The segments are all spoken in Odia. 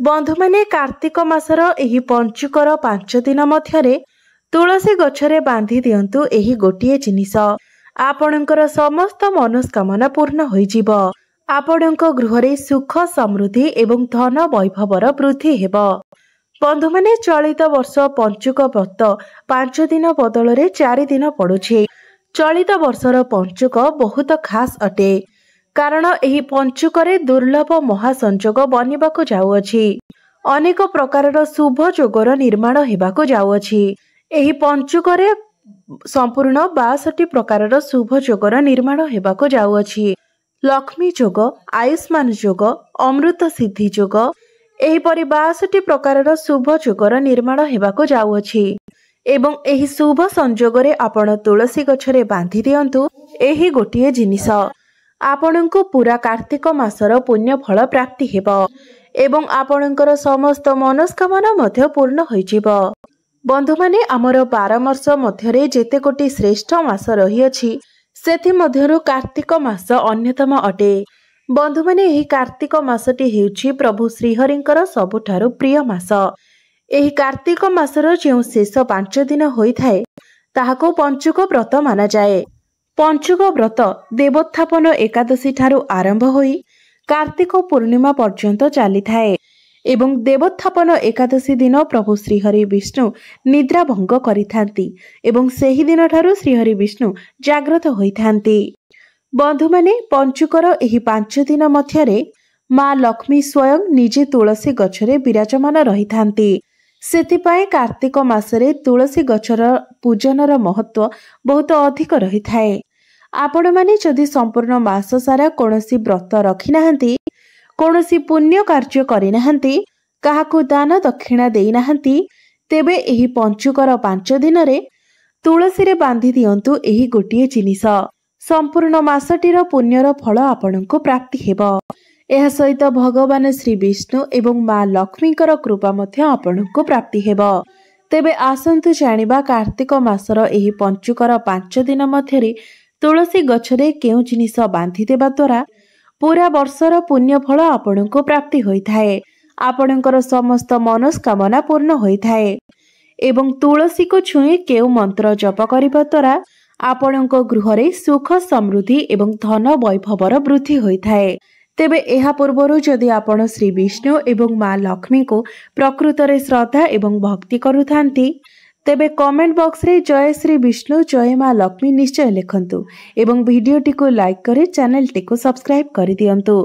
बंधु माने कार्तिक मासर एही पंचुकर 5 दिन मध्यरे तुलसी गछरे बांधी दियंतु एही गोटिए जिनिस। आपणकर समस्त मनोस्कामना पूर्ण होइजिब। आपणक गृहरे सुख समृद्धि एवं धन वैभवर वृद्धि हेब। बंधु माने चलित वर्ष पंचुक व्रत 5 दिन बदल 4 दिन पड़ुछि। चलित वर्षर पंचुक बहुत खास अटे, कारण एही पंचुकरे दुर्लभ महासंजोग बनिबाकु जाउअछि। अनेक प्रकारर शुभ जोगर निर्माण हेबाकु जाउअछि। एही पंचुकरे संपूर्ण 62 प्रकारर शुभ जोगर निर्माण हेबाकु जाउअछि। लक्ष्मी जोग, आयुष्मान जोग, अमृत सिद्धि जोग, एहीपरि 62 प्रकारर शुभ जोगर निर्माण हेबाकु जाउअछि। एवं एही शुभ संजोगरे आपण तुलसी गछरे बांधी दियंतु एही गोटिए जिनिस। आपणको पूरा कार्तिक मासर पुण्य फल प्राप्ति हेब एवं आपणकर समस्त मनोस्कामना मध्य पूर्ण होइजिब। बंधु माने आमर 12 मास मध्यरे जेते कोटी श्रेष्ठ मास रहिअछि, सेथि मध्यरु कार्तिक मास अन्यतम अटे। बंधु माने एही कार्तिक मासटी हेउछि प्रभु श्रीहरिंकर सबुठारु प्रिय मास। एही कार्तिक मासर जेउ शेष 5 दिन होइथाए ताहाको पंचुक व्रत माना जाए। पंचुक व्रत देवोत्थापन एकादशी ठारू आरंभ होई कार्तिक पूर्णिमा पर्यंत चली थाए एवं देवोत्थापन एकादशी दिन प्रभु श्रीहरि विष्णु निद्रा भंग करिथांती एवं सेही दिन ठारू श्रीहरि विष्णु जाग्रत होइथांती। बंधु माने पंचुकर एही 5 दिन मध्यरे मां लक्ष्मी स्वयं निजे तुलसी गछरे विराजमान रहिथांती। सेथिपाई कार्तिक मासरे तुलसी गछर पूजनर महत्व बहुत अधिक रही थाए। आपण माने जदि संपूर्ण मास सारा कोनोसी व्रत रखी नाहंती, कोनोसी पुण्य कार्य करि नाहंती, काहाकु दान दक्षिणा देई नाहंती, तेबे एही पंचुकर 5 दिन रे तुलसी रे बांधी दियंतु एही गोटिए जिनिस। संपूर्ण मासटीर पुण्यर फल आपणको प्राप्ति हेब। एहा सहित भगवान श्री विष्णु एवं मां लक्ष्मीकर कृपा मध्य आपणको प्राप्ति हेब। तेबे आसंतु जानिबा कार्तिक मासर एही पंचुकर 5 दिन मध्यरे तुलसी गछरे केउ जिनिस बांधी देबा द्वारा पूरा वर्षर पुण्य फल आपणको प्राप्ति होइथाए। आपणकर समस्त मनोस्कामना पूर्ण होइथाए एवं तुलसी को छुई केउ मंत्र जप करिबा द्वारा आपणको गृहरे सुख समृद्धि एवं धन वैभवर वृद्धि होइथाए। तेबे एहा पूर्वरु जदि आपण श्री विष्णु एवं मां लक्ष्मी को प्रकृतरे श्रद्धा एवं भक्ति करुथांती, तेबे कमेंट बॉक्स रे जय श्री विष्णु जय मां लक्ष्मी निश्चय लिखंतु एवं वीडियोटी को लाइक करे चैनल टी को सब्सक्राइब कर दियंतु।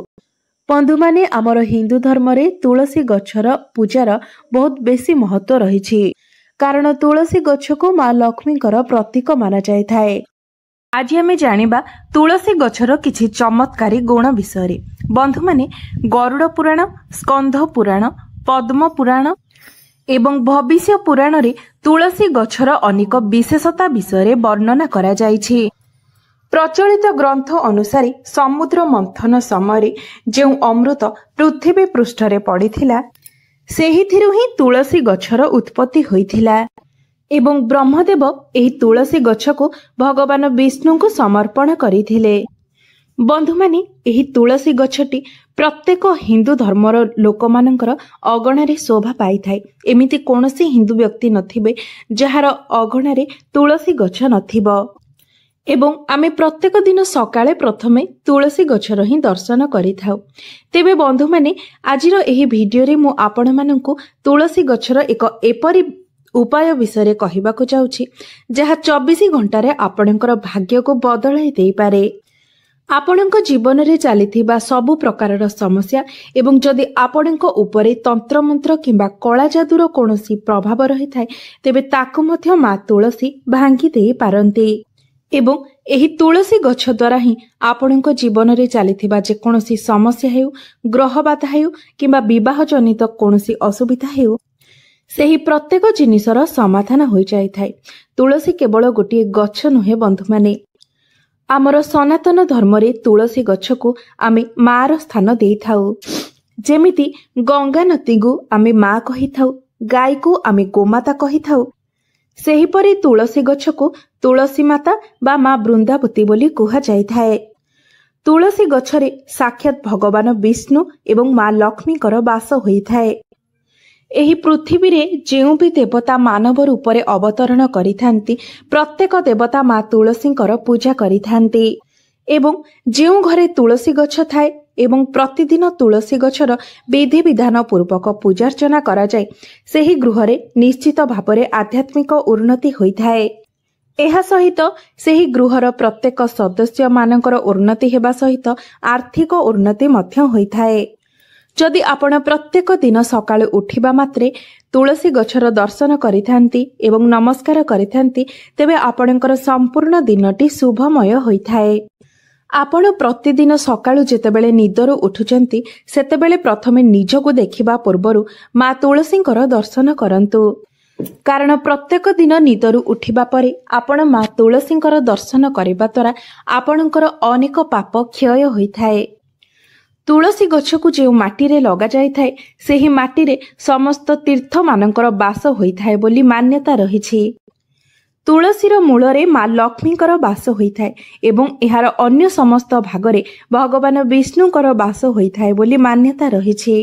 बंधु माने आमर हिंदू धर्म रे तुलसी गछर पूजार बहुत बेसी महत्व रहिछि, कारण तुलसी गछ को मां लक्ष्मीकर प्रतीक माना जाय थाए। आज आमे जानिबा तुलसी गछर किछि चमत्कारी गुण विषय। बंधु माने गरुड़ पुराण, स्कंध पुराण, पद्म पुराण एवं भविष्य पुराण रे तुलसी गछर अनेक विशेषता विषय वर्णना करा जाइछि। प्रचलित ग्रंथ अनुसार समुद्र मंथन समय जो अमृत पृथ्वी पृष्ठरे पड़िथिला, सेहिथिरु ही तुलसी गछर उत्पत्ति होइथिला एवं ब्रह्मदेव एही तुलसी गछ को भगवान विष्णु को समर्पण करिथिले। बंधु माने एही तुलसी गछटी प्रत्येक हिंदू धर्मर लोकमानंकर अगणारे शोभा पाई थाए। एमिति कोनोसी हिंदू व्यक्ति नथिबे जहार अगणारे तुलसी गछ नथिबो। एवं आमे प्रत्येक दिन सकाळे प्रथमे तुलसी गछर ही दर्शन करिथाउ। तेबे बंधु माने आजिरो एही भिडियो रे मु आपण माननकु तुलसी गछर एक एपरि उपाय विषय कहिबाकु जाउछि जहा 24 घंटारे आपणकर भाग्य को बदलाई देई पारे। आपणक जीवन रे चलीथिबा सबु प्रकारर समस्या एवं जदि आपणक उपरे तंत्र मंत्र किंबा कला जादूर कोनोसी प्रभाव रही थाए, तेबे ताकु मध्य मां तुलसी भांगी देई पारंती एवं एही तुलसी गछ द्वारा ही आपणक जीवन रे चलीथिबा जे कोनोसी समस्या हेउ, ग्रह बाधा हेउ किंबा विवाह जनित कोनोसी असुविधा हेउ, सेही प्रत्येक जिनिसर समाधान हो जाय थाए। तुलसी केवल गोटे गछ नुहे बंधु माने, आमर सनातन धर्म रे तुलसी गछ को आमे मार स्थान देई थाउ। जेमिति गंगा नदी को आमे मां कहि थाउ, गाय को आमे गोमाता कहि थाउ, सेहीपरि तुलसी गछ को तुलसी माता बा मां वृंदावती बोली कुहा जाय थाए। तुलसी गछरे साक्षात भगवान विष्णु एवं मां लक्ष्मीकर वास होई थाए। ଏହି ପୃଥିବୀରେ ଯେଉଁ ବି ଦେବତା ମାନବ ରୂପରେ ଅବତରଣ କରିଥାନ୍ତି ପ୍ରତ୍ୟେକ ଦେବତା ମା ତୁଳସୀଙ୍କର ପୂଜା କରିଥାନ୍ତି ଏବଂ ଯେଉଁ ଘରେ ତୁଳସୀ ଗଛ ଥାଏ ଏବଂ ପ୍ରତିଦିନ ତୁଳସୀ ଗଛର ବିଧିବିଧାନ ପୂର୍ବକ ପୂଜାର୍ଚ୍ଚନା କରାଯାଏ ସେହି ଗୃହରେ ନିଶ୍ଚିତ ଭାବରେ ଆଧ୍ୟାତ୍ମିକ ଉନ୍ନତି ହୋଇଥାଏ। ଏହା ସହିତ ସେହି ଗୃହର ପ୍ରତ୍ୟେକ ସଦସ୍ୟମାନଙ୍କର ଉନ୍ନତି ହେବା ସହିତ ଆର୍ଥିକ ଉନ୍ନତି ମଧ୍ୟ ହୋଇଥାଏ। ଯଦି ଆପଣ ପ୍ରତ୍ୟେକ ଦିନ ସକାଳୁ ଉଠିବା ମାତ୍ରେ ତୁଳସୀ ଗଛର ଦର୍ଶନ କରିଥାନ୍ତି ଏବଂ ନମସ୍କାର କରିଥାନ୍ତି ତେବେ ଆପଣଙ୍କର ସମ୍ପୂର୍ଣ୍ଣ ଦିନଟି ଶୁଭମୟ ହୋଇଥାଏ। ଆପଣ ପ୍ରତିଦିନ ସକାଳୁ ଯେତେବେଳେ ନିଦରୁ ଉଠୁଛନ୍ତି ସେତେବେଳେ ପ୍ରଥମେ ନିଜକୁ ଦେଖିବା ପୂର୍ବରୁ ମା ତୁଳସୀଙ୍କର ଦର୍ଶନ କରନ୍ତୁ, କାରଣ ପ୍ରତ୍ୟେକ ଦିନ ନିଦରୁ ଉଠିବା ପରେ ଆପଣ ମା ତୁଳସୀଙ୍କର ଦର୍ଶନ କରିବା ଦ୍ୱାରା ଆପଣଙ୍କର ଅନେକ ପାପ କ୍ଷୟ ହୋଇଥାଏ। ତୁଳସୀ ଗଛକୁ ଯେଉଁ ମାଟିରେ ଲଗାଯାଇଥାଏ ସେହି ମାଟିରେ ସମସ୍ତ ତୀର୍ଥମାନଙ୍କର ବାସ ହୋଇଥାଏ ବୋଲି ମାନ୍ୟତା ରହିଛି। ତୁଳସୀର ମୂଳରେ ମା ଲକ୍ଷ୍ମୀଙ୍କର ବାସ ହୋଇଥାଏ ଏବଂ ଏହାର ଅନ୍ୟ ସମସ୍ତ ଭାଗରେ ଭଗବାନ ବିଷ୍ଣୁଙ୍କର ବାସ ହୋଇଥାଏ ବୋଲି ମାନ୍ୟତା ରହିଛି।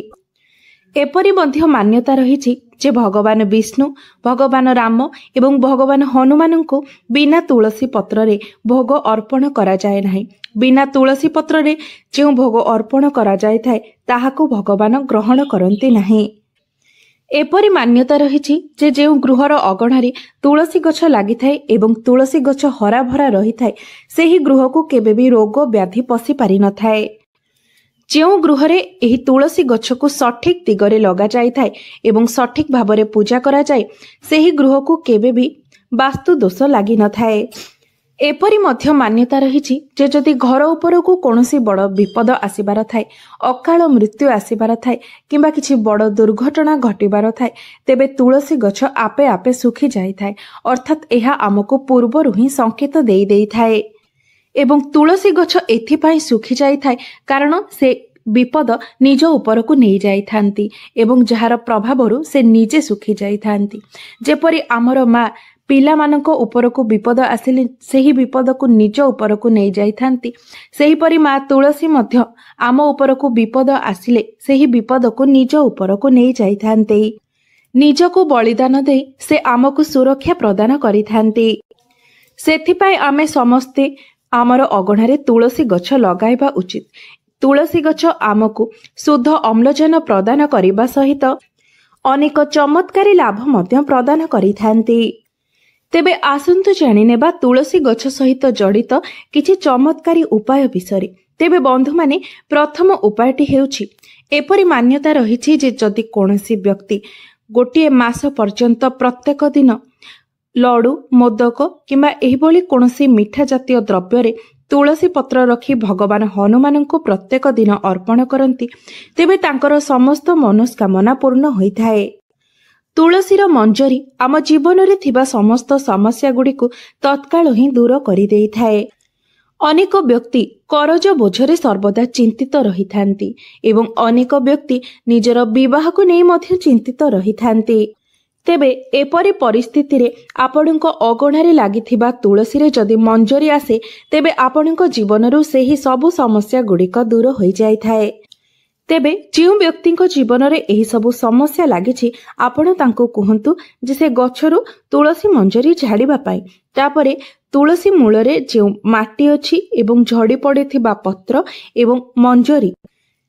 ଏପରି ମଧ୍ୟ ମାନ୍ୟତା ରହିଛି ଯେ ଭଗବାନ ବିଷ୍ଣୁ, ଭଗବାନ ରାମ ଏବଂ ଭଗବାନ ହନୁମାନଙ୍କୁ ବିନା ତୁଳସୀ ପତ୍ରରେ ଭୋଗ ଅର୍ପଣ କରାଯାଏ ନାହିଁ। ବିନା ତୁଳସୀ ପତ୍ରରେ ଯେଉଁ ଭୋଗ ଅର୍ପଣ କରାଯାଇଥାଏ ତାହାକୁ ଭଗବାନ ଗ୍ରହଣ କରନ୍ତି ନାହିଁ। ଏପରି ମାନ୍ୟତା ରହିଛି ଯେ ଯେଉଁ ଗୃହର ଅଗଣାରେ ତୁଳସୀ ଗଛ ଲାଗିଥାଏ ଏବଂ ତୁଳସୀ ଗଛ ହରାଭରା ରହିଥାଏ ସେହି ଗୃହକୁ କେବେ ବି ରୋଗ ବ୍ୟାଧି ପଶି ପାରିନଥାଏ। ଯେଉଁ ଗୃହରେ ଏହି ତୁଳସୀ ଗଛକୁ ସଠିକ୍ ଦିଗରେ ଲଗାଯାଇଥାଏ ଏବଂ ସଠିକ୍ ଭାବରେ ପୂଜା କରାଯାଏ ସେହି ଗୃହକୁ କେବେ ବି ବାସ୍ତୁ ଦୋଷ ଲାଗିନଥାଏ। ଏପରି ମଧ୍ୟ ମାନ୍ୟତା ରହିଛି ଯେ ଯଦି ଘର ଉପରକୁ କୌଣସି ବଡ଼ ବିପଦ ଆସିବାର ଥାଏ, ଅକାଳ ମୃତ୍ୟୁ ଆସିବାର ଥାଏ କିମ୍ବା କିଛି ବଡ଼ ଦୁର୍ଘଟଣା ଘଟିବାର ଥାଏ ତେବେ ତୁଳସୀ ଗଛ ଆପେ ଆପେ ଶୁଖି ଯାଇଥାଏ, ଅର୍ଥାତ୍ ଏହା ଆମକୁ ପୂର୍ବରୁ ହିଁ ସଂକେତ ଦେଇଥାଏ। ଏବଂ ତୁଳସୀ ଗଛ ଏଥିପାଇଁ ଶୁଖି ଯାଇଥାଏ କାରଣ ସେ ବିପଦ ନିଜ ଉପରକୁ ନେଇଯାଇଥାନ୍ତି ଏବଂ ଯାହାର ପ୍ରଭାବରୁ ସେ ନିଜେ ଶୁଖି ଯାଇଥାନ୍ତି। ଯେପରି ଆମର ମା ପିଲାମାନଙ୍କ ଉପରକୁ ବିପଦ ଆସିଲେ ସେହି ବିପଦକୁ ନିଜ ଉପରକୁ ନେଇଯାଇଥାନ୍ତି, ସେହିପରି ମା ତୁଳସୀ ମଧ୍ୟ ଆମ ଉପରକୁ ବିପଦ ଆସିଲେ ସେହି ବିପଦକୁ ନିଜ ଉପରକୁ ନେଇଯାଇଥାନ୍ତି। ନିଜକୁ ବଳିଦାନ ଦେଇ ସେ ଆମକୁ ସୁରକ୍ଷା ପ୍ରଦାନ କରିଥାନ୍ତି। ସେଥିପାଇଁ ଆମେ ସମସ୍ତେ ଆମର ଅଗଣାରେ ତୁଳସୀ ଗଛ ଲଗାଇବା ଉଚିତ। ତୁଳସୀ ଗଛ ଆମକୁ ଶୁଦ୍ଧ ଅମ୍ଳଜାନ ପ୍ରଦାନ କରିବା ସହିତ ଅନେକ ଚମତ୍କାରୀ ଲାଭ ମଧ୍ୟ ପ୍ରଦାନ କରିଥାନ୍ତି। ତେବେ ଆସନ୍ତୁ ଜାଣିନେବା ତୁଳସୀ ଗଛ ସହିତ ଜଡ଼ିତ କିଛି ଚମତ୍କାରୀ ଉପାୟ ବିଷୟରେ। ତେବେ ବନ୍ଧୁମାନେ, ପ୍ରଥମ ଉପାୟଟି ହେଉଛି, ଏପରି ମାନ୍ୟତା ରହିଛି ଯେ ଯଦି କୌଣସି ବ୍ୟକ୍ତି ଗୋଟିଏ ମାସ ପର୍ଯ୍ୟନ୍ତ ପ୍ରତ୍ୟେକ ଦିନ ଲଡ଼ୁ, ମୋଦକ କିମ୍ବା ଏହିଭଳି କୌଣସି ମିଠା ଜାତୀୟ ଦ୍ରବ୍ୟରେ ତୁଳସୀ ପତ୍ର ରଖି ଭଗବାନ ହନୁମାନଙ୍କୁ ପ୍ରତ୍ୟେକ ଦିନ ଅର୍ପଣ କରନ୍ତି ତେବେ ତାଙ୍କର ସମସ୍ତ ମନସ୍କାମନା ପୂର୍ଣ୍ଣ ହୋଇଥାଏ। ତୁଳସୀର ମଞ୍ଜରୀ ଆମ ଜୀବନରେ ଥିବା ସମସ୍ତ ସମସ୍ୟାଗୁଡ଼ିକୁ ତତ୍କାଳ ହିଁ ଦୂର କରିଦେଇଥାଏ। ଅନେକ ବ୍ୟକ୍ତି କରଜ ବୋଝରେ ସର୍ବଦା ଚିନ୍ତିତ ରହିଥାନ୍ତି ଏବଂ ଅନେକ ବ୍ୟକ୍ତି ନିଜର ବିବାହକୁ ନେଇ ମଧ୍ୟ ଚିନ୍ତିତ ରହିଥାନ୍ତି। ତେବେ ଏପରି ପରିସ୍ଥିତିରେ ଆପଣଙ୍କ ଅଗଣାରେ ଲାଗିଥିବା ତୁଳସୀରେ ଯଦି ମଞ୍ଜରୀ ଆସେ ତେବେ ଆପଣଙ୍କ ଜୀବନରୁ ସେହି ସବୁ ସମସ୍ୟାଗୁଡ଼ିକ ଦୂର ହୋଇଯାଇଥାଏ। ତେବେ ଯେଉଁ ବ୍ୟକ୍ତିଙ୍କ ଜୀବନରେ ଏହି ସବୁ ସମସ୍ୟା ଲାଗିଛି ଆପଣ ତାଙ୍କୁ କୁହନ୍ତୁ ଯେ ସେ ଗଛରୁ ତୁଳସୀ ମଞ୍ଜରୀ ଝାଡ଼ିବା ପାଇଁ। ତାପରେ ତୁଳସୀ ମୂଳରେ ଯେଉଁ ମାଟି ଅଛି ଏବଂ ଝଡ଼ି ପଡ଼ିଥିବା ପତ୍ର ଏବଂ ମଞ୍ଜରୀ,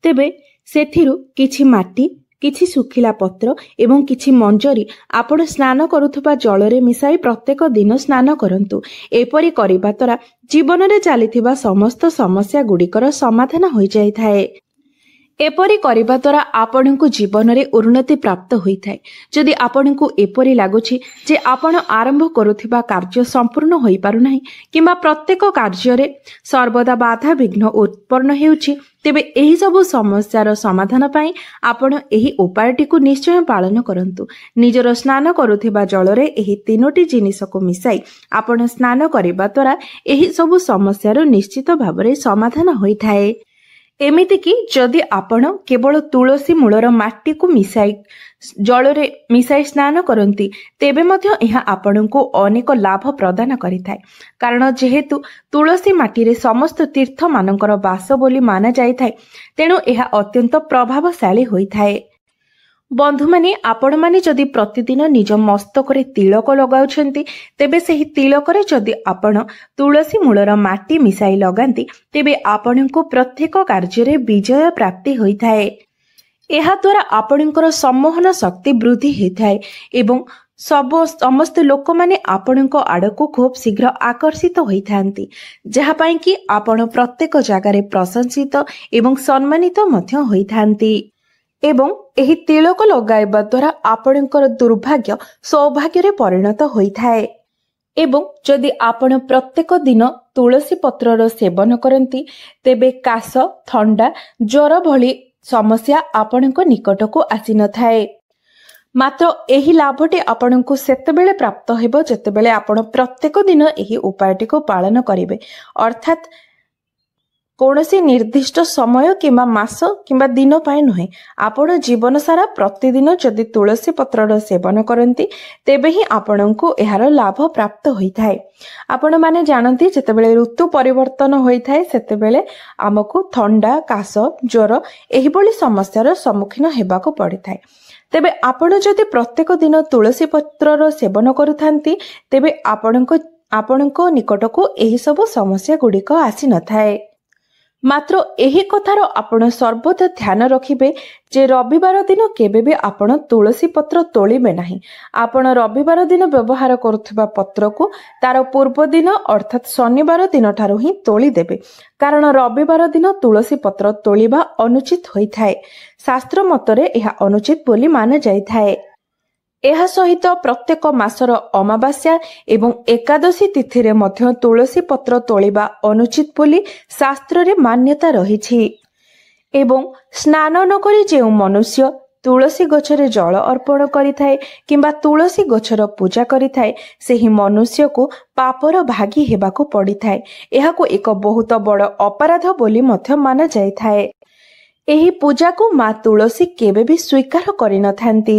ତେବେ ସେଥିରୁ କିଛି ମାଟି, କିଛି ଶୁଖିଲା ପତ୍ର ଏବଂ କିଛି ମଞ୍ଜରୀ ଆପଣ ସ୍ନାନ କରୁଥିବା ଜଳରେ ମିଶାଇ ପ୍ରତ୍ୟେକ ଦିନ ସ୍ନାନ କରନ୍ତୁ। ଏପରି କରିବା ଦ୍ୱାରା ଜୀବନରେ ଚାଲିଥିବା ସମସ୍ତ ସମସ୍ୟାଗୁଡ଼ିକର ସମାଧାନ ହୋଇଯାଇଥାଏ। ଏପରି କରିବା ଦ୍ୱାରା ଆପଣଙ୍କୁ ଜୀବନରେ ଉନ୍ନତି ପ୍ରାପ୍ତ ହୋଇଥାଏ। ଯଦି ଆପଣଙ୍କୁ ଏପରି ଲାଗୁଛି ଯେ ଆପଣ ଆରମ୍ଭ କରୁଥିବା କାର୍ଯ୍ୟ ସମ୍ପୂର୍ଣ୍ଣ ହୋଇପାରୁନାହିଁ କିମ୍ବା ପ୍ରତ୍ୟେକ କାର୍ଯ୍ୟରେ ସର୍ବଦା ବାଧାବିଘ୍ନ ଉତ୍ପନ୍ନ ହେଉଛି ତେବେ ଏହିସବୁ ସମସ୍ୟାର ସମାଧାନ ପାଇଁ ଆପଣ ଏହି ଉପାୟଟିକୁ ନିଶ୍ଚୟ ପାଳନ କରନ୍ତୁ। ନିଜର ସ୍ନାନ କରୁଥିବା ଜଳରେ ଏହି 3ଟି ଜିନିଷକୁ ମିଶାଇ ଆପଣ ସ୍ନାନ କରିବା ଦ୍ୱାରା ଏହି ସବୁ ସମସ୍ୟାର ନିଶ୍ଚିତ ଭାବରେ ସମାଧାନ ହୋଇଥାଏ। ଏମିତିକି ଯଦି ଆପଣ କେବଳ ତୁଳସୀ ମୂଳର ମାଟିକୁ ଜଳରେ ମିଶାଇ ସ୍ନାନ କରନ୍ତି ତେବେ ମଧ୍ୟ ଏହା ଆପଣଙ୍କୁ ଅନେକ ଲାଭ ପ୍ରଦାନ କରିଥାଏ। କାରଣ ଯେହେତୁ ତୁଳସୀ ମାଟିରେ ସମସ୍ତ ତୀର୍ଥମାନଙ୍କର ବାସ ବୋଲି ମାନାଯାଇଥାଏ ତେଣୁ ଏହା ଅତ୍ୟନ୍ତ ପ୍ରଭାବଶାଳୀ ହୋଇଥାଏ। बंधु माने आपण माने जदि प्रतिदिन निज मस्तक तिलक लगाउछंती तेबे सही तिलक जदि आपण तुलसी मूलर माटी मिसाई लगांती तेबे आपणको प्रत्येक कार्य विजय प्राप्ति होइथाए। एहा द्वारा आपणकर सम्मोहन शक्ति वृद्धि होइथाए एवं समस्त लोक माने आपणको आड़को खूब शीघ्र आकर्षित होइथांती, जहा पई कि आपण प्रत्येक जगार प्रशंसित एवं सम्मानित मध्य होइथांती। एवं एही तिलक लगाइबा द्वारा आपणकर दुर्भाग्य सौभाग्य परिणत होइथाए। एवं जदि आपण प्रत्येक दिन तुलसी पत्रर सेवन करती तेबे काश, थंडा, ज्वर भली समस्या आपणक निकटको आसी न थाए। मात्र एही लाभटी आपणको सेतेबेले प्राप्त हेबो जेतेबेले आपण प्रत्येक दिन एही उपायटी को पालन करिवे, अर्थात कौनसी निर्दिष्ट समय किंबा मास किंबा दिन पाए नुहे, आपण जीवन सारा प्रतिदिन जदि तुलसी पत्रर सेवन करती तेबे ही आपणको एहार लाभ प्राप्त होइथाए। आपण माने जानती जेतेबेले ऋतु परिवर्तन होइथाए सेतेबेले आमको थंडा, काश, ज्वर एही भली समस्यार सम्मुखीन हेबाको पड़िथाए। तेबे आपण जदि प्रत्येक दिन तुलसी पत्रर सेवन करुथांती तेबे आपणको निकटको एही सब समस्या गुड़िक आसी न थाए। मात्र एही कथार आपण सर्वदा ध्यान रखिबे जे रविवार दिन केबे भी आपण तुलसी पत्र तोलिबे नाही। आपण रविवार दिन व्यवहार करुथिबा पत्र को तार पूर्व दिन अर्थात शनिवार दिन ठारू ही तोली देबे, कारण रविवार दिन तुलसी पत्र तोलिबा अनुचित होइथाए। शास्त्र मतरे एहा अनुचित बोली मान जाइथाए। एहा सहित प्रत्येक मासर अमावास्या एवं एकादशी तिथि रे मध्य तुलसी पत्र तोलिबा अनुचित बोली शास्त्र रे मान्यता रहिछि। एवं स्नान न करी जे मनुष्य तुलसी गछरे जल अर्पण करिथाए किंबा तुलसी गछर पूजा करिथाए सेही मनुष्य को पापर भागी हेबाको पड़िथाए। एहाको एक बहुत बड़ अपराध बोली मध्य माना जाइथाए। एही पूजा को मां तुलसी केबे भी स्वीकार करि न थांती।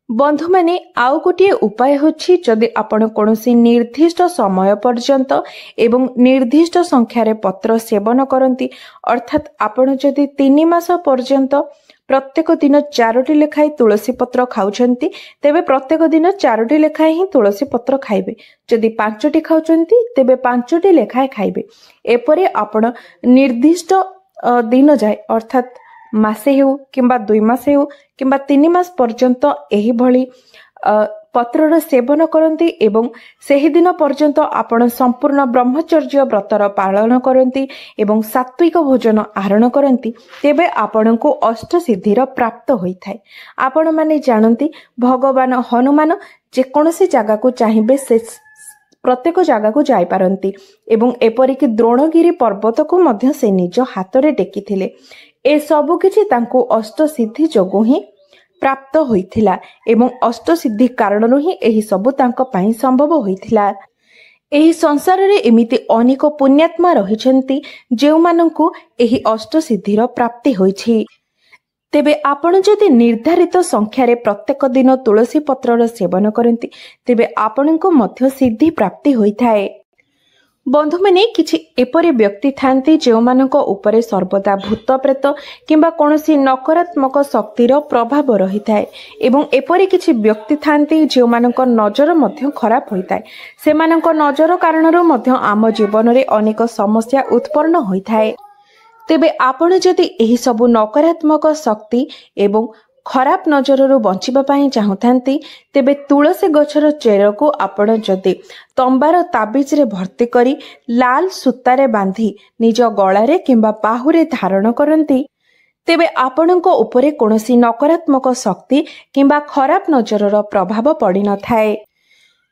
बंधु माने आउ गोटे उपाय होछि, जदि आपण कोनोसी निर्दिष्ट समय पर्यंत एवं निर्दिष्ट संख्यार पत्र सेवन करती, अर्थात आपण जदि 3 मास पर्यंत प्रत्येक दिन 4टी लेखाएं तुलसी पत्र खाउछंती तेबे प्रत्येक दिन 4टी लेखाएं ही तुलसी पत्र खाइबे। जदि 5टी खाउछंती तेबे 5टी लेखाएं खाइबे। एपरे आपण निर्दिष्ट दिन जाए अर्थात मासे हेउ किंबा 2 मास हेउ किंबा 3 मास पर्यंत एही भली पत्रर सेवन करती एवं सेही दिन पर्यंत आपण संपूर्ण ब्रह्मचर्य व्रतर पालन करती एवं सात्विक भोजन आहरण करती तेबे आपण को अष्ट सिद्धिर प्राप्त होइथाए। आपण माने जानती भगवान हनुमान जेकोसी जगह को चाहिए से प्रत्येक जगह को जाई पारंती एवं एपरिक द्रोणगिरी पर्वत को मध्य से निज हाथ रे टेकिथिले। ए सबु किछि तांको अष्ट सिद्धि जोगु ही प्राप्त होइथिला एवं अष्ट सिद्धि कारणनु ही एही सबु तांको पई संभव होइथिला। एही संसार रे एमिति अनेक पुण्यात्मा रहिछंती जेउ माननकु एही अष्ट सिद्धिर प्राप्ति होइछि। तेबे आपण जदि निर्धारित संख्यारे प्रत्येक दिन तुलसी पत्रर सेवन करती तेबे आपणको मध्य सिद्धि प्राप्ति होइथाए। बंधु माने किछि एपरि व्यक्ति थांती जेउ मानक उपरे सर्वदा भूत प्रेत किंबा कोनोसी नकारात्मक शक्तिर प्रभाव रहिथाए एवं एपरि किछि व्यक्ति थांती जेउ मानक नजर मध्य खराब होइथाए। सेमानक नजर कारणरो मध्य आम जीवन रे अनेक समस्या उत्पन्न होइथाए। तेबे आपण जदि एही सबु नकारात्मक शक्ति एवं खराब नजररू बंचिबा पई चाहुथांती तेबे तुलसी गछर चेर को आपण जदि तंबार ताबिज रे भर्ती करी लाल सूतारे बांधी निज गळारे किंबा बाहुरे धारण करंती तेबे आपणको उपरे कोनोसी नकारात्मक शक्ति किंबा खराब नजरर प्रभाव पड़ी न थाए।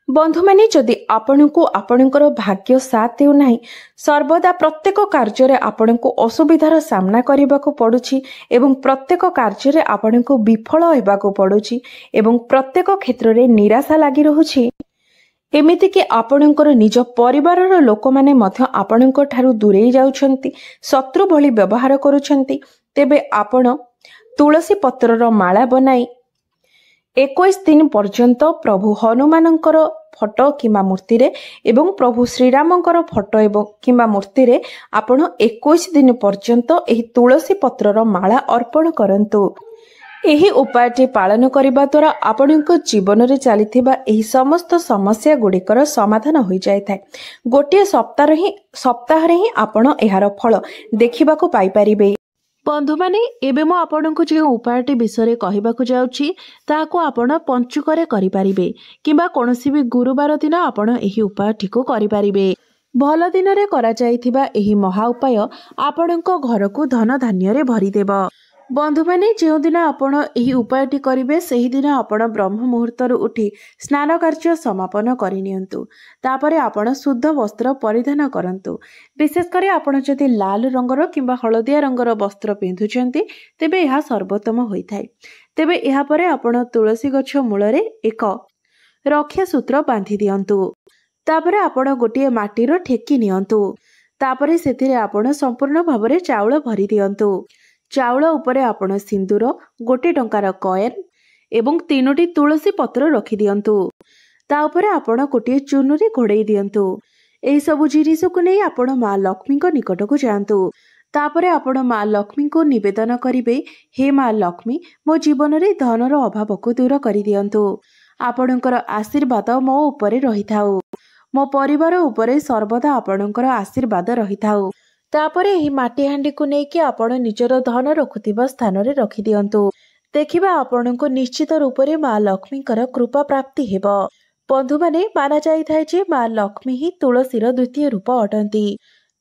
बंधु माने जदि आपणको आपणकर भाग्य साथ देउ नाही सर्वदा प्रत्येक कार्य रे आपणको असुविधार सामना करबाको पडुछि एवं प्रत्येक कार्य रे आपणको विफल हेबाको पडुछि एवं प्रत्येक क्षेत्र रे निराशा लागि रहुछि। एमिति कि आपणकर निज परिवारर लोक माने मध्य आपणको ठारू दूरेई जाउछंती, शत्रु भली व्यवहार करूछंती। तेबे आपण तुलसी पत्रर माला बनाई 21 दिन पर्यंत प्रभु हनुमानंकर फोटो किंबा मूर्ति रे एवं प्रभु श्रीरामंकर फोटो एवं किंबा मूर्ति रे आपण 21 दिन पर्यंत एही तुलसी पत्रर माला अर्पण करंतु। ଏହି ଉପାୟଟି ପାଳନ କରିବା ଦ୍ୱାରା ଆପଣଙ୍କ ଜୀବନରେ ଚାଲିଥିବା ଏହି ସମସ୍ତ ସମସ୍ୟା ଗୁଡ଼ିକର ସମାଧାନ ହୋଇଯାଇଥାଏ। ଗୋଟିଏ ସପ୍ତାହରେ ହିଁ ଆପଣ ଏହାର ଫଳ ଦେଖିବାକୁ ପାଇପାରିବେ। ବନ୍ଧୁମାନେ, ଏବେ ମୁଁ ଆପଣଙ୍କୁ ଯେଉଁ ଉପାୟଟି ବିଷୟରେ କହିବାକୁ ଯାଉଛି ତାହାକୁ ଆପଣ ପଞ୍ଚୁକରେ କରିପାରିବେ କିମ୍ବା କୌଣସି ବି ଗୁରୁବାର ଦିନ ଆପଣ ଏହି ଉପାୟଟିକୁ କରିପାରିବେ। ଭଲ ଦିନରେ କରାଯାଇଥିବା ଏହି ମହା ଉପାୟ ଆପଣଙ୍କ ଘରକୁ ଧନ ଧାନ୍ୟରେ ଭରିଦେବ। ବନ୍ଧୁମାନେ, ଯେଉଁଦିନ ଆପଣ ଏହି ଉପାୟଟି କରିବେ ସେହିଦିନ ଆପଣ ବ୍ରହ୍ମ ମୁହୂର୍ତ୍ତରୁ ଉଠି ସ୍ନାନ କାର୍ଯ୍ୟ ସମାପନ କରିନିଅନ୍ତୁ। ତାପରେ ଆପଣ ଶୁଦ୍ଧ ବସ୍ତ୍ର ପରିଧାନ କରନ୍ତୁ। ବିଶେଷ କରି ଆପଣ ଯଦି ଲାଲ ରଙ୍ଗର କିମ୍ବା ହଳଦିଆ ରଙ୍ଗର ବସ୍ତ୍ର ପିନ୍ଧୁଛନ୍ତି ତେବେ ଏହା ସର୍ବୋତ୍ତମ ହୋଇଥାଏ। ତେବେ ଏହାପରେ ଆପଣ ତୁଳସୀ ଗଛ ମୂଳରେ ଏକ ରକ୍ଷା ସୂତ୍ର ବାନ୍ଧି ଦିଅନ୍ତୁ। ତାପରେ ଆପଣ ଗୋଟିଏ ମାଟିର ଠେକି ନିଅନ୍ତୁ। ତାପରେ ସେଥିରେ ଆପଣ ସମ୍ପୂର୍ଣ୍ଣ ଭାବରେ ଚାଉଳ ଭରି ଦିଅନ୍ତୁ। ଚାଉଳ ଉପରେ ଆପଣ ସିନ୍ଦୁର, 1 ଟଙ୍କାର କଏନ୍ ଏବଂ 3ଟି ତୁଳସୀ ପତ୍ର ରଖିଦିଅନ୍ତୁ। ତା ଉପରେ ଆପଣ ଗୋଟିଏ ଚୁନୁରି ଘୋଡ଼େଇ ଦିଅନ୍ତୁ। ଏହିସବୁ ଜିନିଷକୁ ନେଇ ଆପଣ ମା ଲକ୍ଷ୍ମୀଙ୍କ ନିକଟକୁ ଯାଆନ୍ତୁ। ତାପରେ ଆପଣ ମା ଲକ୍ଷ୍ମୀଙ୍କୁ ନିବେଦନ କରିବେ, ହେ ମା ଲକ୍ଷ୍ମୀ, ମୋ ଜୀବନରେ ଧନର ଅଭାବକୁ ଦୂର କରିଦିଅନ୍ତୁ। ଆପଣଙ୍କର ଆଶୀର୍ବାଦ ମୋ ଉପରେ ରହିଥାଉ। ମୋ ପରିବାର ଉପରେ ସର୍ବଦା ଆପଣଙ୍କର ଆଶୀର୍ବାଦ ରହିଥାଉ। ତାପରେ ଏହି ମାଟି ହାଣ୍ଡିକୁ ନେଇକି ଆପଣ ନିଜର ଧନ ରଖୁଥିବା ସ୍ଥାନରେ ରଖିଦିଅନ୍ତୁ। ଦେଖିବା ଆପଣଙ୍କୁ ନିଶ୍ଚିତ ରୂପରେ ମା ଲକ୍ଷ୍ମୀଙ୍କର କୃପା ପ୍ରାପ୍ତି ହେବ। ବନ୍ଧୁମାନେ, ମାନାଯାଇଥାଏ ଯେ ମା ଲକ୍ଷ୍ମୀ ହିଁ ତୁଳସୀର ଦ୍ୱିତୀୟ ରୂପ ଅଟନ୍ତି।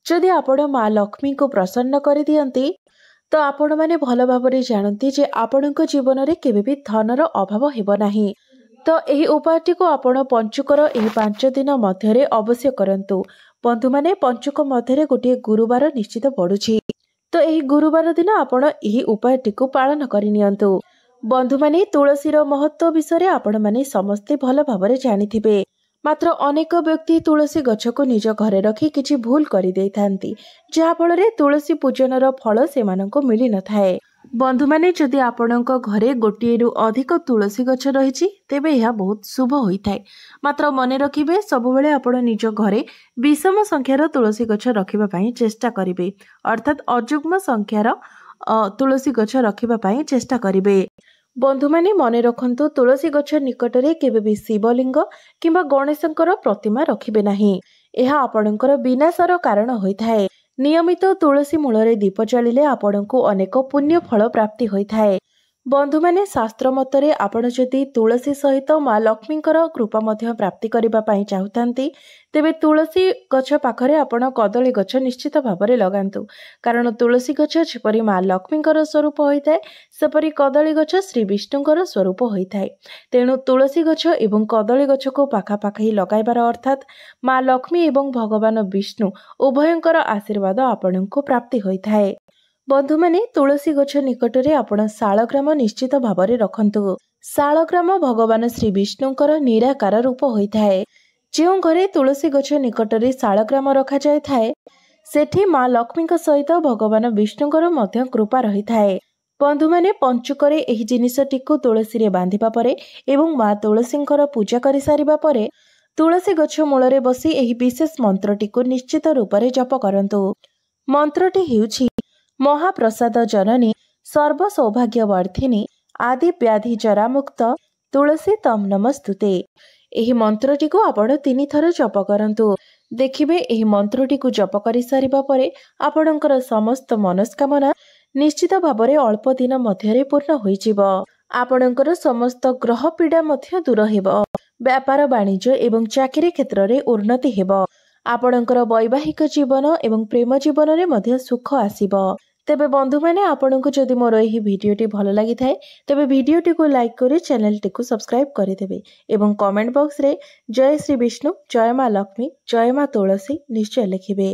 ଯଦି ଆପଣ ମା ଲକ୍ଷ୍ମୀଙ୍କୁ ପ୍ରସନ୍ନ କରିଦିଅନ୍ତି ତ ଆପଣମାନେ ଭଲ ଭାବରେ ଜାଣନ୍ତି ଯେ ଆପଣଙ୍କ ଜୀବନରେ କେବେ ବି ଧନର ଅଭାବ ହେବ ନାହିଁ। ତ ଏହି ଉପାୟଟିକୁ ଆପଣ ପଞ୍ଚୁକର ଏହି 5 ଦିନ ମଧ୍ୟରେ ଅବଶ୍ୟ କରନ୍ତୁ। ବନ୍ଧୁମାନେ, ପଞ୍ଚୁକ ମଧ୍ୟରେ ଗୋଟିଏ ଗୁରୁବାର ନିଶ୍ଚିତ ପଡୁଛି। ତ ଏହି ଗୁରୁବାର ଦିନ ଆପଣ ଏହି ଉପାୟଟିକୁ ପାଳନ କରିନିଅନ୍ତୁ। ବନ୍ଧୁମାନେ, ତୁଳସୀର ମହତ୍ତ୍ୱ ବିଷୟରେ ଆପଣମାନେ ସମସ୍ତେ ଭଲ ଭାବରେ ଜାଣିଥିବେ। ମାତ୍ର ଅନେକ ବ୍ୟକ୍ତି ତୁଳସୀ ଗଛକୁ ନିଜ ଘରେ ରଖି କିଛି ଭୁଲ କରିଦେଇଥାନ୍ତି, ଯାହାଫଳରେ ତୁଳସୀ ପୂଜନର ଫଳ ସେମାନଙ୍କୁ ମିଳିନଥାଏ। ବନ୍ଧୁମାନେ, ଯଦି ଆପଣଙ୍କ ଘରେ ଗୋଟିଏରୁ ଅଧିକ ତୁଳସୀ ଗଛ ରହିଛି ତେବେ ଏହା ବହୁତ ଶୁଭ ହୋଇଥାଏ। ମାତ୍ର ମନେ ରଖିବେ, ସବୁବେଳେ ଆପଣ ନିଜ ଘରେ ବିଷମ ସଂଖ୍ୟାର ତୁଳସୀ ଗଛ ରଖିବା ପାଇଁ ଚେଷ୍ଟା କରିବେ, ଅର୍ଥାତ୍ ଅଯୁଗ୍ମ ସଂଖ୍ୟାର ତୁଳସୀ ଗଛ ରଖିବା ପାଇଁ ଚେଷ୍ଟା କରିବେ। ବନ୍ଧୁମାନେ, ମନେ ରଖନ୍ତୁ, ତୁଳସୀ ଗଛ ନିକଟରେ କେବେ ବି ଶିବଲିଙ୍ଗ କିମ୍ବା ଗଣେଶଙ୍କର ପ୍ରତିମା ରଖିବେ ନାହିଁ। ଏହା ଆପଣଙ୍କର ବିନାଶର କାରଣ ହୋଇଥାଏ। ନିୟମିତ ତୁଳସୀ ମୂଳରେ ଦୀପ ଜାଳିଲେ ଆପଣଙ୍କୁ ଅନେକ ପୁଣ୍ୟ ଫଳ ପ୍ରାପ୍ତି ହୋଇଥାଏ। ବନ୍ଧୁମାନେ, ଶାସ୍ତ୍ର ମତରେ ଆପଣ ଯଦି ତୁଳସୀ ସହିତ ମା ଲକ୍ଷ୍ମୀଙ୍କର କୃପା ମଧ୍ୟ ପ୍ରାପ୍ତି କରିବା ପାଇଁ ଚାହୁଁଥାନ୍ତି ତେବେ ତୁଳସୀ ଗଛ ପାଖରେ ଆପଣ କଦଳୀ ଗଛ ନିଶ୍ଚିତ ଭାବରେ ଲଗାନ୍ତୁ। କାରଣ ତୁଳସୀ ଗଛ ଯେପରି ମା ଲକ୍ଷ୍ମୀଙ୍କର ସ୍ୱରୂପ ହୋଇଥାଏ ସେପରି କଦଳୀ ଗଛ ଶ୍ରୀ ବିଷ୍ଣୁଙ୍କର ସ୍ୱରୂପ ହୋଇଥାଏ। ତେଣୁ ତୁଳସୀ ଗଛ ଏବଂ କଦଳୀ ଗଛକୁ ପାଖାପାଖି ଲଗାଇବାର ଅର୍ଥାତ୍ ମା ଲକ୍ଷ୍ମୀ ଏବଂ ଭଗବାନ ବିଷ୍ଣୁ ଉଭୟଙ୍କର ଆଶୀର୍ବାଦ ଆପଣଙ୍କୁ ପ୍ରାପ୍ତି ହୋଇଥାଏ। ବନ୍ଧୁମାନେ, ତୁଳସୀ ଗଛ ନିକଟରେ ଆପଣ ଶାଳଗ୍ରାମ ନିଶ୍ଚିତ ଭାବରେ ରଖନ୍ତୁ। ଶାଳଗ୍ରାମ ଭଗବାନ ଶ୍ରୀ ବିଷ୍ଣୁଙ୍କର ନିରାକାର ରୂପ ହୋଇଥାଏ। ଯେଉଁ ଘରେ ତୁଳସୀ ଗଛ ନିକଟରେ ଶାଳଗ୍ରାମ ରଖାଯାଇଥାଏ ସେଠି ମା ଲକ୍ଷ୍ମୀଙ୍କ ସହିତ ଭଗବାନ ବିଷ୍ଣୁଙ୍କର ମଧ୍ୟ କୃପା ରହିଥାଏ। ବନ୍ଧୁମାନେ, ପଞ୍ଚୁକରେ ଏହି ଜିନିଷଟିକୁ ତୁଳସୀରେ ବାନ୍ଧିବା ପରେ ଏବଂ ମା ତୁଳସୀଙ୍କର ପୂଜା କରିସାରିବା ପରେ ତୁଳସୀ ଗଛ ମୂଳରେ ବସି ଏହି ବିଶେଷ ମନ୍ତ୍ରଟିକୁ ନିଶ୍ଚିତ ରୂପରେ ଜପ କରନ୍ତୁ। ମନ୍ତ୍ରଟି ହେଉଛି, ମହାପ୍ରସାଦ ଜନନୀ ସର୍ବ ସୌଭାଗ୍ୟ ବର୍ଦ୍ଧିନୀ ଆଦି ବ୍ୟାଧି ଜରାମୁକ୍ତ ତୁଳସୀ ତମ୍ ନମସ୍ତୁତେ। ଏହି ମନ୍ତ୍ରଟିକୁ ଆପଣ 3 ଥର ଜପ କରନ୍ତୁ। ଦେଖିବେ ଏହି ମନ୍ତ୍ରଟିକୁ ଜପ କରିସାରିବା ପରେ ଆପଣଙ୍କର ସମସ୍ତ ମନସ୍କାମନା ନିଶ୍ଚିତ ଭାବରେ ଅଳ୍ପ ଦିନ ମଧ୍ୟରେ ପୂର୍ଣ୍ଣ ହୋଇଯିବ। ଆପଣଙ୍କର ସମସ୍ତ ଗ୍ରହ ପୀଡ଼ା ମଧ୍ୟ ଦୂର ହେବ। ବ୍ୟାପାର ବାଣିଜ୍ୟ ଏବଂ ଚାକିରି କ୍ଷେତ୍ରରେ ଉନ୍ନତି ହେବ। ଆପଣଙ୍କର ବୈବାହିକ ଜୀବନ ଏବଂ ପ୍ରେମ ଜୀବନରେ ମଧ୍ୟ ସୁଖ ଆସିବ। ତେବେ ବନ୍ଧୁମାନେ, ଆପଣଙ୍କୁ ଯଦି ମୋର ଏହି ଭିଡ଼ିଓଟି ଭଲ ଲାଗିଥାଏ ତେବେ ଭିଡ଼ିଓଟିକୁ ଲାଇକ୍ କରି ଚ୍ୟାନେଲଟିକୁ ସବସ୍କ୍ରାଇବ୍ କରିଦେବେ ଏବଂ କମେଣ୍ଟ ବକ୍ସରେ ଜୟ ଶ୍ରୀ ବିଷ୍ଣୁ, ଜୟ ମା ଲକ୍ଷ୍ମୀ, ଜୟ ମା ତୁଳସୀ ନିଶ୍ଚୟ ଲେଖିବେ।